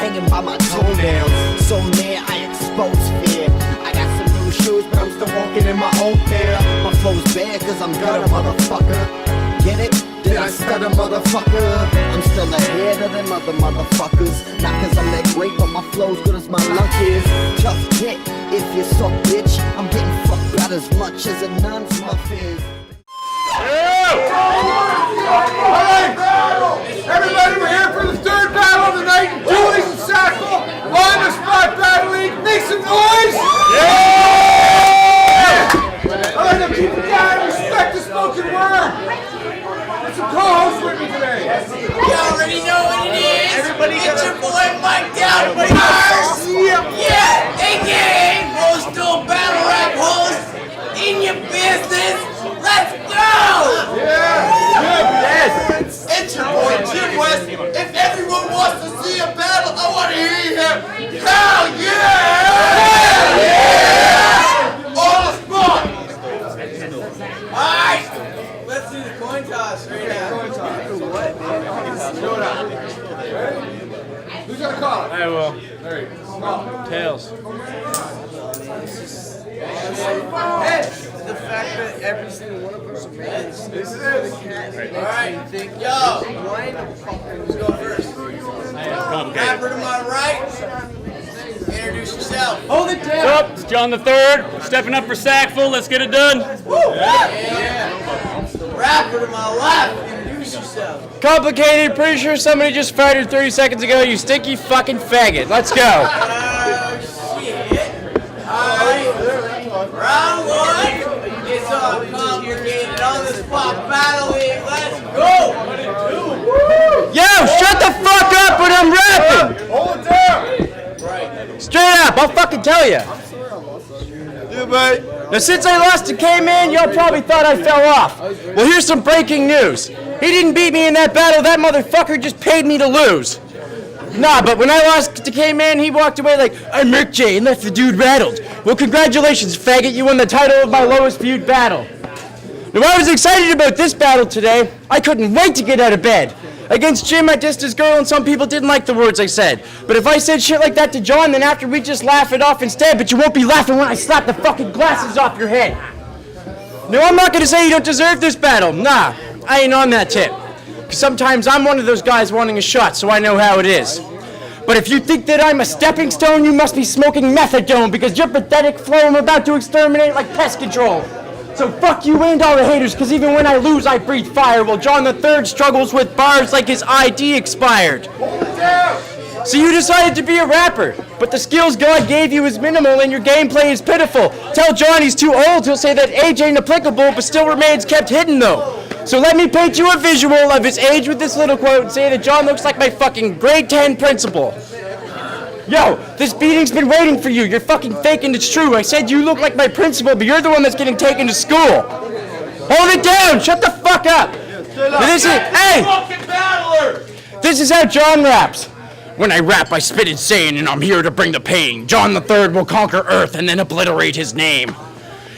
hanging by my toenails. So near, I expose fear. I got some new shoes, but I'm still walking in my old pair. My flow's bad, cause I'm gutter, motherfucker. Get it? Did I stutter, motherfucker? I'm still ahead of them other motherfuckers. Not cause I'm that great, but my flow's good as my luck is. Tough hit, if you suck, bitch. I'm getting fucked about as much as a non-smuff is. Alright, everybody, we're here for the third battle of the night. Julie's and Sackville, on-the-spot battling. Make some noise! Yeah! Alright, now keep it down. Respect the spoken word. There's some co-hosts with me today. You already know what it is. Everybody get your boy Mike down first. Yeah, aka most dual battle rap host in your business. Let's go! Yes! It's your boy Jim West. If everyone wants to see a battle, I want to hear him. Hell yeah! Yeah! On the spot. Alright, let's do the coin toss right now. Who's gonna call it? I will. There you go. Tails. The fact that every single one of us wins. This is it. Alright, yo, who's going first? Rapper to my right. Introduce yourself. Hold it down. Up, it's John the Third. Stepping up for Sackville. Let's get it done. Woo! Yeah. Rapper to my left. Introduce yourself. Komplic8ed. Pretty sure somebody just fired 30 seconds ago. You stinky fucking faggot. Let's go. Oh shit. Alright. Round one. It's all complicated on the spot battling. Let's go. Yo, shut the fuck up when I'm rapping. Hold it down. Straight up, I'll fucking tell you. Yeah, mate. Now, since I lost to K-Man, y'all probably thought I fell off. Well, here's some breaking news. He didn't beat me in that battle. That motherfucker just paid me to lose. Nah, but when I lost to K-Man, he walked away like, I murked Jay and left the dude rattled. Well, congratulations, faggot. You won the title of my lowest viewed battle. Now, I was excited about this battle today. I couldn't wait to get out of bed. Against Jim, I dissed his girl, and some people didn't like the words I said. But if I said shit like that to John, then after we just laugh it off instead, but you won't be laughing when I slap the fucking glasses off your head. No, I'm not gonna say you don't deserve this battle. Nah, I ain't on that tip. Because sometimes I'm one of those guys wanting a shot, so I know how it is. But if you think that I'm a stepping stone, you must be smoking methadone, because your pathetic flow I'm about to exterminate like pest control. So fuck you and all the haters, cause even when I lose, I breathe fire, while John the Third struggles with bars like his ID expired. So you decided to be a rapper, but the skills God gave you is minimal and your gameplay is pitiful. Tell John he's too old, he'll say that age ain't applicable, but still remains kept hidden though. So let me paint you a visual of his age with this little quote and say that John looks like my fucking grade 10 principal. Yo, this beating's been waiting for you. You're fucking fake and it's true. I said you look like my principal, but you're the one that's getting taken to school. Hold it down. Shut the fuck up. This is how John raps. When I rap, I spit insane, and I'm here to bring the pain. John the Third will conquer Earth and then obliterate his name.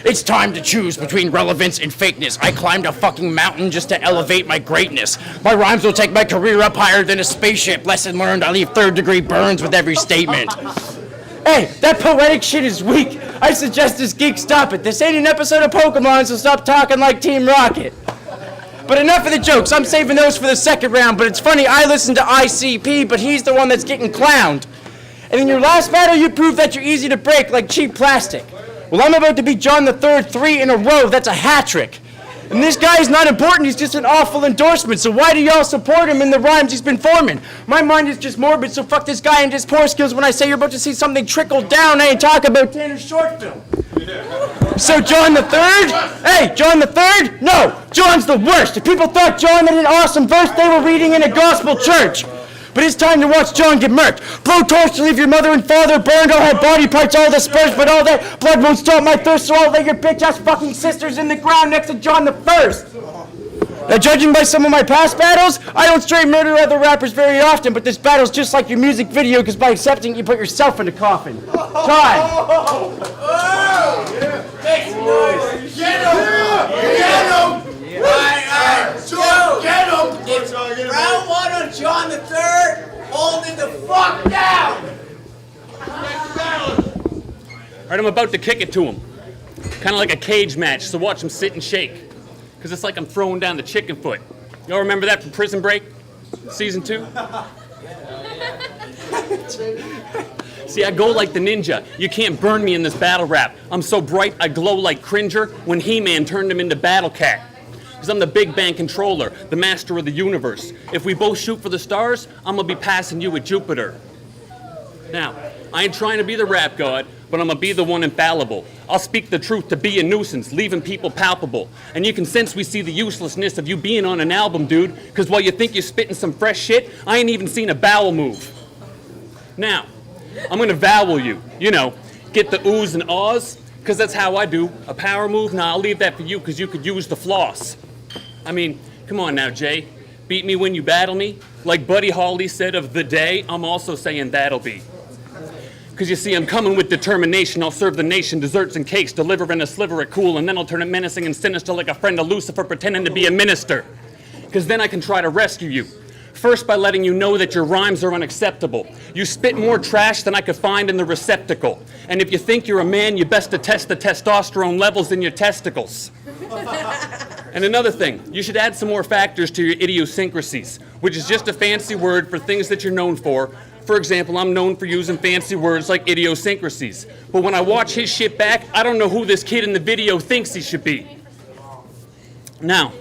It's time to choose between relevance and fakeness. I climbed a fucking mountain just to elevate my greatness. My rhymes will take my career up higher than a spaceship. Lesson learned, I leave third-degree burns with every statement. Hey, that poetic shit is weak. I suggest this geek stop it. This ain't an episode of Pokemon, so stop talking like Team Rocket. But enough of the jokes. I'm saving those for the second round, but it's funny, I listen to ICP, but he's the one that's getting clowned. And in your last battle, you proved that you're easy to break like cheap plastic. Well, I'm about to beat John the Third 3 in a row. That's a hat trick. And this guy is not important. He's just an awful endorsement. So why do y'all support him in the rhymes he's been forming? My mind is just morbid, so fuck this guy and his poor skills. When I say you're about to see something trickle down, I ain't talking about Tanner's short film. So John the Third? Hey, John the Third? No, John's the worst. If people thought John had an awesome verse, they were reading in a gospel church. But it's time to watch John get murked. Blowtorch to leave your mother and father burned. I'll have body parts all dispersed, but all that blood won't stop my thirst, so I'll lay your bitch-ass fucking sisters in the ground next to John the First. Now, judging by some of my past battles, I don't straight murder other rappers very often, but this battle's just like your music video, because by accepting, you put yourself in a coffin. Time. Make some noise. Get him! Get him! Alright, Joe, get him! It's round 1 on John the Third, holding the fuck down! Alright, I'm about to kick it to him. Kind of like a cage match, so watch him sit and shake. Because it's like I'm throwing down the chicken foot. Y'all remember that from Prison Break? Season 2? See, I go like the ninja. You can't burn me in this battle rap. I'm so bright, I glow like Cringer when He-Man turned him into Battle Cat. Because I'm the Big Bang controller, the master of the universe. If we both shoot for the stars, I'm gonna be passing you at Jupiter. Now, I ain't trying to be the rap god, but I'm gonna be the one infallible. I'll speak the truth to be a nuisance, leaving people palpable. And you can sense we see the uselessness of you being on an album, dude, because while you think you're spitting some fresh shit, I ain't even seen a bowel move. Now, I'm gonna vowel you, you know, get the oohs and ahs, because that's how I do. A power move, nah, I'll leave that for you, because you could use the floss. I mean, come on now, Jay. Beat me when you battle me. Like Buddy Holly said of the day, I'm also saying that'll be. Because you see, I'm coming with determination. I'll serve the nation desserts and cakes, delivering a sliver of cool, and then I'll turn it menacing and sinister like a friend of Lucifer pretending to be a minister. Because then I can try to rescue you. First by letting you know that your rhymes are unacceptable. You spit more trash than I could find in the receptacle. And if you think you're a man, you best to test the testosterone levels in your testicles. And another thing, you should add some more factors to your idiosyncrasies, which is just a fancy word for things that you're known for. For example, I'm known for using fancy words like idiosyncrasies. But when I watch his shit back, I don't know who this kid in the video thinks he should be. Now,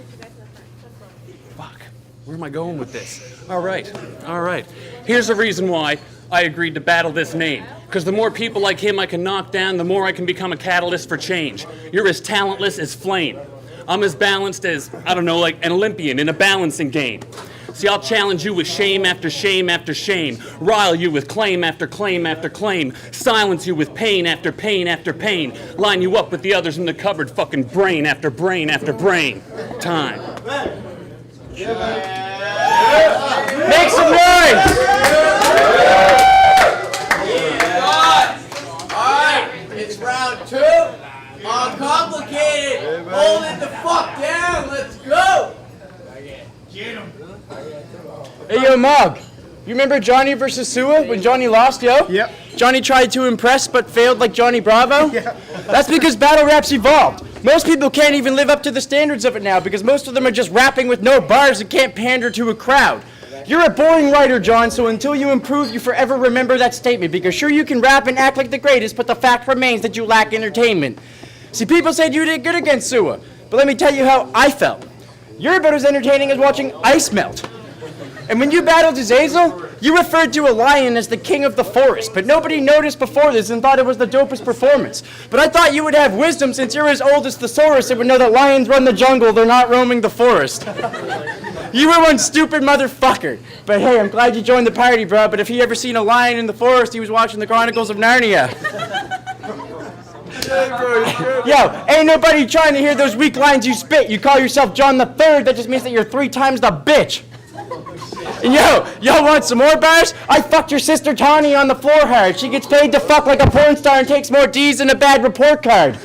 fuck, where am I going with this? All right. Here's the reason why I agreed to battle this name. Because the more people like him I can knock down, the more I can become a catalyst for change. You're as talentless as flame. I'm as balanced as, I don't know, like an Olympian in a balancing game. See, I'll challenge you with shame after shame after shame, rile you with claim after claim after claim, silence you with pain after pain after pain, line you up with the others in the cupboard, fucking brain after brain after brain. Time. Make some noise! Alright, it's round 2 on Komplic8ed. Hold it the fuck down, let's go! Hey, yo, Mog. You remember Johnny versus Sua when Johnny lost, yo? Yep. Johnny tried to impress but failed like Johnny Bravo? Yeah. That's because battle rap's evolved. Most people can't even live up to the standards of it now because most of them are just rapping with no bars and can't pander to a crowd. You're a boring writer, John, so until you improve, you forever remember that statement because sure you can rap and act like the greatest, but the fact remains that you lack entertainment. See, people said you did good against Sua, but let me tell you how I felt. You're about as entertaining as watching ice melt. And when you battled Azazel, you referred to a lion as the king of the forest, but nobody noticed before this and thought it was the dopest performance. But I thought you would have wisdom since you're as old as Thesaurus and would know that lions run the jungle, they're not roaming the forest. You were one stupid motherfucker. But hey, I'm glad you joined the party, bro, but if he ever seen a lion in the forest, he was watching the Chronicles of Narnia. Yo, ain't nobody trying to hear those weak lines you spit. You call yourself John the Third, that just means that you're 3 times the bitch. And y'all want some more bars? I fucked your sister Tawny on the floor hard. She gets paid to fuck like a porn star and takes more D's than a bad report card.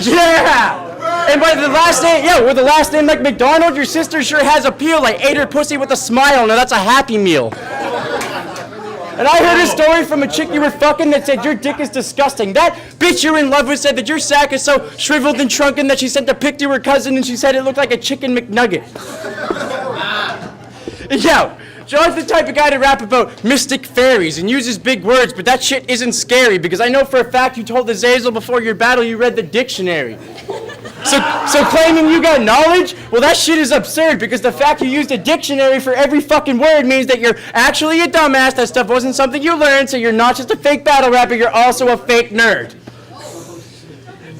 Yeah! And by the last name, with the last name like McDonald, your sister sure has appeal. I ate her pussy with a smile. Now that's a Happy Meal. And I heard a story from a chick you were fucking that said your dick is disgusting. That bitch you're in love with said that your sack is so shriveled and shrunken that she sent a pic to her cousin and she said it looked like a chicken McNugget. Yo, John's the type of guy to rap about mystic fairies and uses big words, but that shit isn't scary because I know for a fact you told Azazel before your battle you read the dictionary. So claiming you got knowledge? Well, that shit is absurd because the fact you used a dictionary for every fucking word means that you're actually a dumbass, that stuff wasn't something you learned, so you're not just a fake battle rapper, you're also a fake nerd.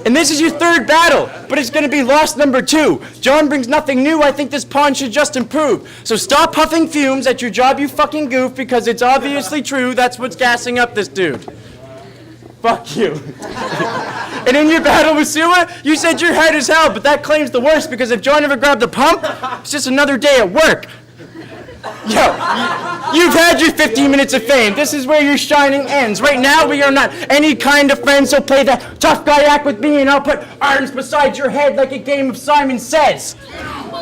And this is your 3rd battle, but it's gonna be loss number 2. John brings nothing new, I think this pawn should just improve. So stop huffing fumes at your job, you fucking goof, because it's obviously true, that's what's gassing up this dude. Fuck you. And in your battle with Sua, you said you're hard as hell, but that claim's the worst because if John ever grabbed the pump, it's just another day at work. Yo, you've had your 15 minutes of fame. This is where your shining ends. Right now, we are not any kind of friends, so play that tough guy act with me, and I'll put arms beside your head like a game of Simon Says.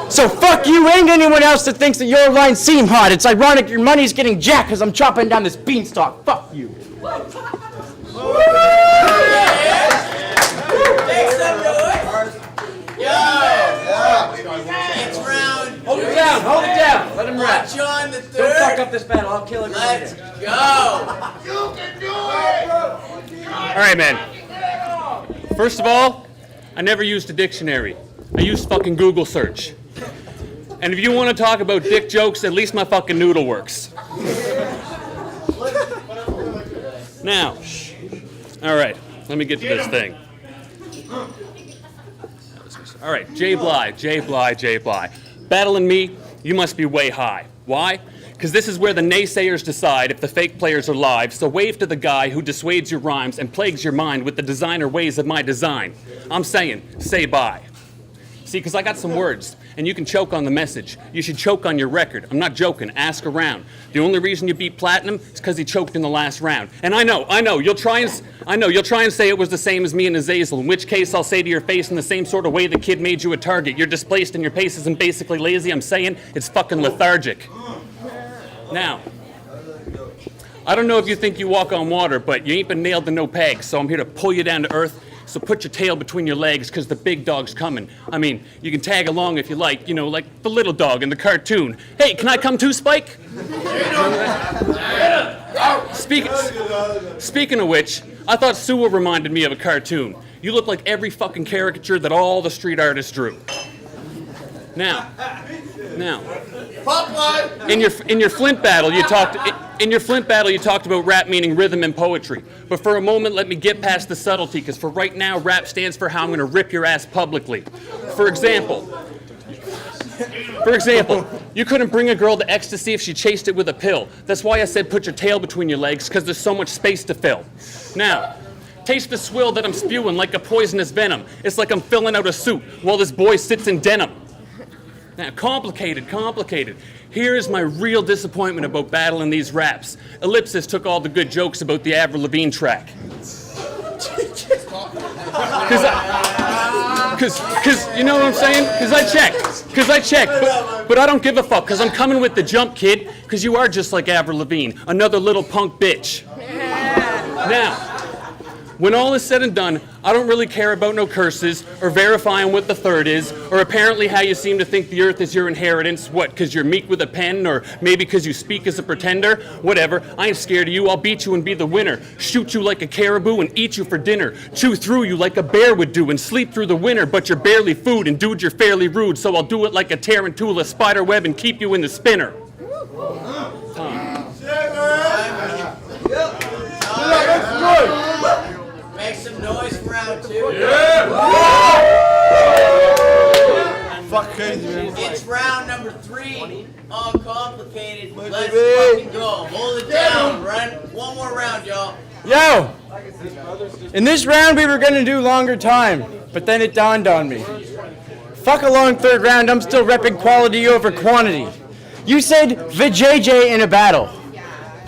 So fuck you and anyone else that thinks that your lines seem hot. It's ironic your money's getting jacked because I'm chopping down this beanstalk. Fuck you. Make some noise. Yo. It's round. Hold it down, hold it down. Let him rap. John the third. Don't fuck up this battle, I'll kill everyone Let's here. go. You can do it! All right, man. First of all, I never used a dictionary. I used fucking Google search. And if you want to talk about dick jokes, at least my fucking noodle works. Now, all right, let me get to this thing. All right, J. Bly. Battling me, you must be way high. Why? Because this is where the naysayers decide if the fake players are live, so wave to the guy who dissuades your rhymes and plagues your mind with the designer ways of my design. I'm saying, say bye. See, because I got some words, and you can choke on the message. You should choke on your record. I'm not joking. Ask around. The only reason you beat Platinum is because he choked in the last round. And I know. You'll try and say it was the same as me and Azazel, in which case I'll say to your face in the same sort of way the kid made you a target. You're displaced and your pace isn't basically lazy. I'm saying it's fucking lethargic. Now, I don't know if you think you walk on water, but you ain't been nailed to no pegs, so I'm here to pull you down to earth. So put your tail between your legs, because the big dog's coming. I mean, you can tag along if you like, like the little dog in the cartoon. Hey, can I come too, Spike? Speaking of which, I thought Sewell reminded me of a cartoon. You look like every fucking caricature that all the street artists drew. Now, in your Flint battle, you talked about rap meaning rhythm and poetry. But for a moment, let me get past the subtlety, because for right now, rap stands for how I'm going to rip your ass publicly. For example, you couldn't bring a girl to ecstasy if she chased it with a pill. That's why I said put your tail between your legs, because there's so much space to fill. Now, taste the swill that I'm spewing like a poisonous venom. It's like I'm filling out a suit while this boy sits in denim. Now, complicated. Here's my real disappointment about battling these raps. Ellipsis took all the good jokes about the Avril Lavigne track. Cause you know what I'm saying? Cause I checked, but I don't give a fuck, cause I'm coming with the jump, kid, cause you are just like Avril Lavigne, another little punk bitch. Now, when all is said and done, I don't really care about no curses, or verifying what the third is, or apparently how you seem to think the earth is your inheritance. What, because you're meek with a pen, or maybe because you speak as a pretender? Whatever, I ain't scared of you, I'll beat you and be the winner. Shoot you like a caribou and eat you for dinner. Chew through you like a bear would do and sleep through the winter, but you're barely food, and dude, you're fairly rude, so I'll do it like a tarantula spider web and keep you in the spinner. Make some noise for round two. Fuck crazy, man. It's round number 3 on Komplic8ed. Let's fucking go. Hold it down. Run one more round, y'all. Yo! In this round, we were going to do longer time, but then it dawned on me. Fuck a long third round, I'm still repping quality over quantity. You said vajayjay in a battle.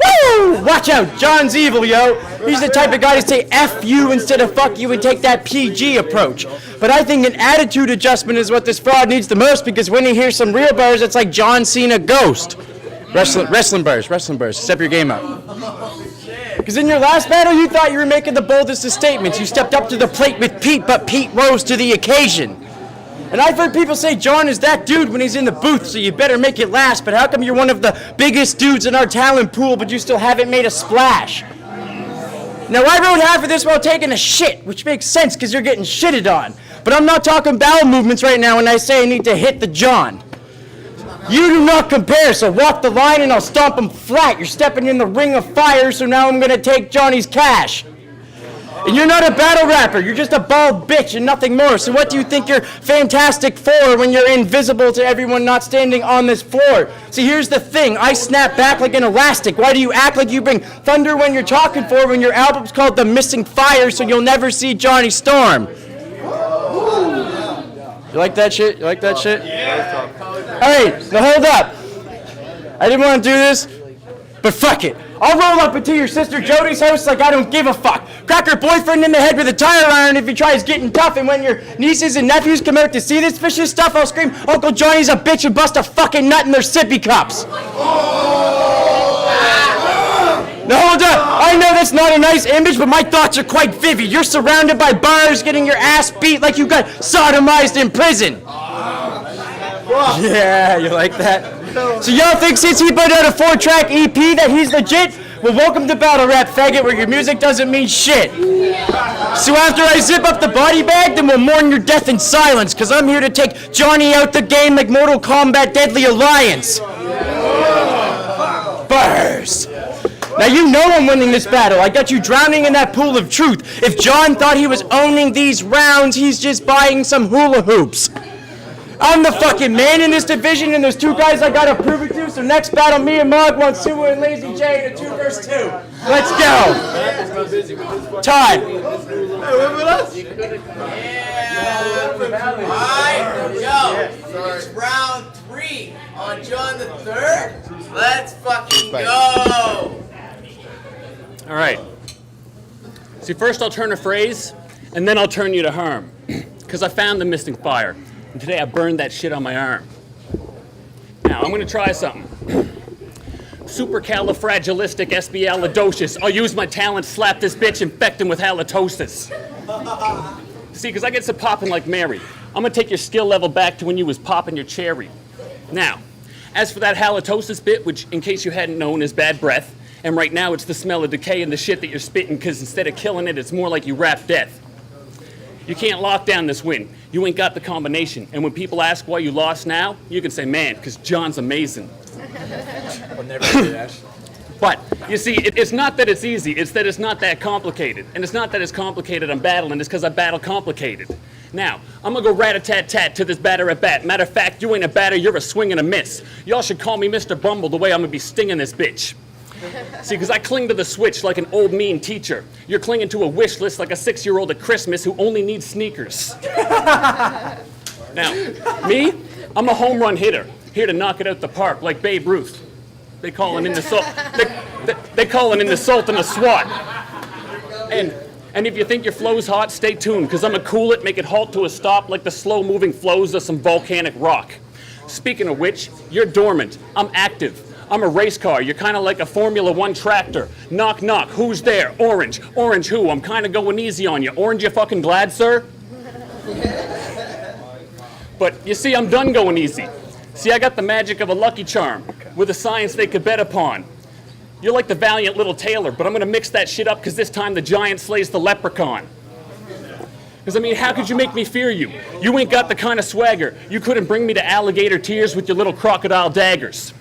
Woo! Watch out, John's evil, yo. He's the type of guy to say F you instead of fuck you and take that PG approach. But I think an attitude adjustment is what this fraud needs the most, because when he hears some real bars, it's like John Cena Ghost. Wrestling bars, step your game up. Because in your last battle, you thought you were making the boldest of statements. You stepped up to the plate with Pete, but Pete rose to the occasion. And I've heard people say John is that dude when he's in the booth, so you better make it last. But how come you're one of the biggest dudes in our talent pool, but you still haven't made a splash? Now, I wrote half of this while taking a shit, which makes sense because you're getting shitted on. But I'm not talking bowel movements right now when I say I need to hit the John. You do not compare, so walk the line and I'll stomp him flat. You're stepping in the ring of fire, so now I'm going to take Johnny's cash. And you're not a battle rapper, you're just a bald bitch and nothing more. So what do you think you're fantastic for when you're invisible to everyone not standing on this floor? See, here's the thing, I snap back like an elastic. Why do you act like you bring thunder when you're talking for when your album's called The Missing Fire, so you'll never see Johnny Storm? You like that shit? Yeah. Alright, now hold up. I didn't want to do this, but fuck it. I'll roll up into your sister Jody's house like I don't give a fuck. Crack her boyfriend in the head with a tire iron if he tries getting tough, and when your nieces and nephews come out to see this vicious stuff, I'll scream, Uncle Johnny's a bitch, and bust a fucking nut in their sippy cups. Now hold up. I know that's not a nice image, but my thoughts are quite vivid. You're surrounded by bars, getting your ass beat like you got sodomized in prison. Yeah, you like that? So y'all think since he put out a 4-track EP that he's legit? Well, welcome to Battle Rap, faggot, where your music doesn't mean shit. So after I zip up the body bag, then we'll mourn your death in silence, because I'm here to take Johnny out the game like Mortal Kombat Deadly Alliance. Bars. Now you know I'm winning this battle. I got you drowning in that pool of truth. If John thought he was owning these rounds, he's just buying some hula hoops. I'm the fucking man in this division, and there's 2 guys I gotta prove it to, so next battle, me and Mog want Sua and Lazy J in a 2 versus 2. Let's go. Time. Alright, yo, it's round 3 on John the 3rd. Let's fucking go. All right. See, first I'll turn a phrase, and then I'll turn you to harm. Because I found the missing fire, and today I burned that shit on my arm. Now, I'm going to try something. Supercalifragilisticexpialidocious. I'll use my talent, slap this bitch, infect him with halitosis. See, because I get to popping like Mary. I'm going to take your skill level back to when you was popping your cherry. Now, as for that halitosis bit, which, in case you hadn't known, is bad breath, and right now it's the smell of decay and the shit that you're spitting, because instead of killing it, it's more like you rap death. You can't lock down this win. You ain't got the combination. And when people ask why you lost now, you can say, man, because John's amazing. I'll never do that. But, you see, it's not that it's easy, it's that it's not that complicated. And it's not that it's complicated I'm battling, it's because I battle complicated. Now, I'm gonna go rat-a-tat-tat to this batter at bat. Matter of fact, you ain't a batter, you're a swing and a miss. Y'all should call me Mr. Bumble the way I'm gonna be stinging this bitch. See, because I cling to the switch like an old mean teacher. You're clinging to a wish list like a 6-year-old at Christmas who only needs sneakers. Now, me, I'm a home run hitter, here to knock it out the park like Babe Ruth. They calling in the they calling in the Sultan of SWAT. And if you think your flow's hot, stay tuned, because I'm gonna cool it, make it halt to a stop like the slow-moving flows of some volcanic rock. Speaking of which, you're dormant, I'm active. I'm a race car, you're kind of like a Formula 1 tractor. Knock, knock, who's there? Orange. Orange who? I'm kind of going easy on you. Orange, you fucking glad, sir? But you see, I'm done going easy. See, I got the magic of a Lucky Charm, with a science they could bet upon. You're like the valiant little tailor, but I'm gonna mix that shit up because this time the giant slays the leprechaun. Because, I mean, how could you make me fear you? You ain't got the kind of swagger. You couldn't bring me to alligator tears with your little crocodile daggers.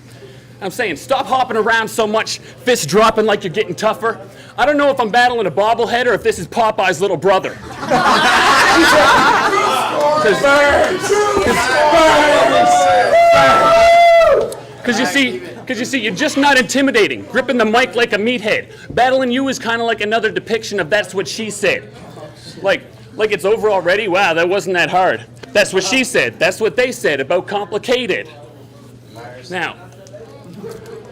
I'm saying, stop hopping around so much, fists dropping like you're getting tougher. I don't know if I'm battling a bobblehead or if this is Popeye's little brother. Because you see, you're just not intimidating, gripping the mic like a meathead. Battling you is kind of like another depiction of that's what she said. Like it's over already? Wow, that wasn't that hard. That's what she said. That's what they said about Komplic8ed. Now,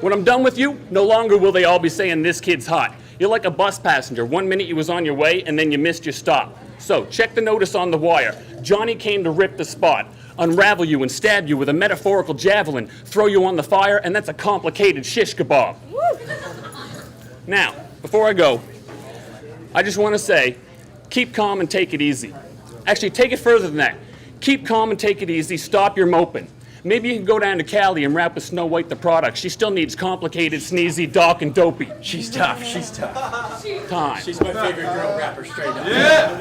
when I'm done with you, no longer will they all be saying this kid's hot. You're like a bus passenger. 1 minute you was on your way, and then you missed your stop. So, check the notice on the wire. Johnny came to rip the spot, unravel you and stab you with a metaphorical javelin, throw you on the fire, and that's a complicated shish kebab. Now, before I go, I just want to say, keep calm and take it easy. Actually, take it further than that. Keep calm and take it easy. Stop your moping. Maybe you can go down to Cali and rap with Snow White the product. She still needs complicated, sneezy, dark, and dopey. She's tough, she's tough. Time. She's my favorite girl rapper, straight up. Yeah!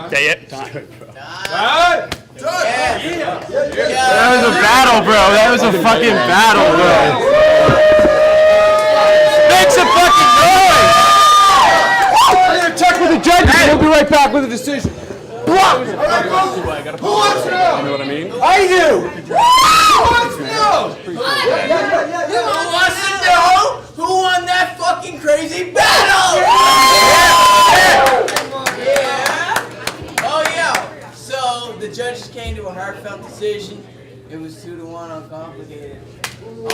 Day it. Time. That was a battle, bro. That was a fucking battle, bro. Make some fucking noise! I'm gonna check with the judges and we'll be right back with a decision. Who wants to know? You know what I mean? I do! Who wants to know? Who wants to know who won that fucking crazy battle? Yeah! Oh yeah! So the judges came to a heartfelt decision. It was 2-1 on Komplic8ed. It's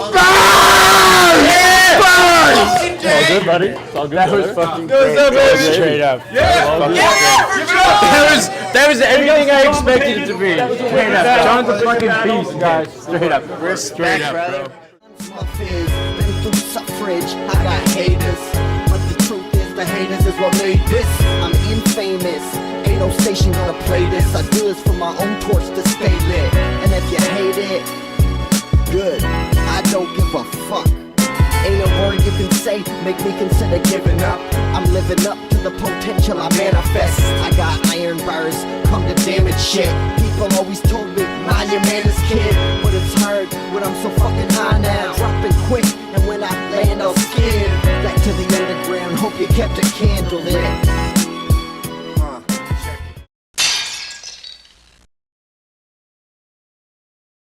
all good, buddy. It's all good. That was fucking great. Straight up. That was everything I expected it to be. Straight up. John's a fucking beast, guys. Straight up. Straight up, bro. Been through suffrage, I got haters. But the truth is, the haters is what made this. I'm infamous, ain't no station gonna play this. I do this for my own torch to stay lit. And if you hate it, good, I don't give a fuck. Ain't a word you can say, make me consider giving up. I'm living up to the potential I manifest. I got iron bars, come to damage shit. People always told me, mind your manners, kid. But it's hard when I'm so fucking high now.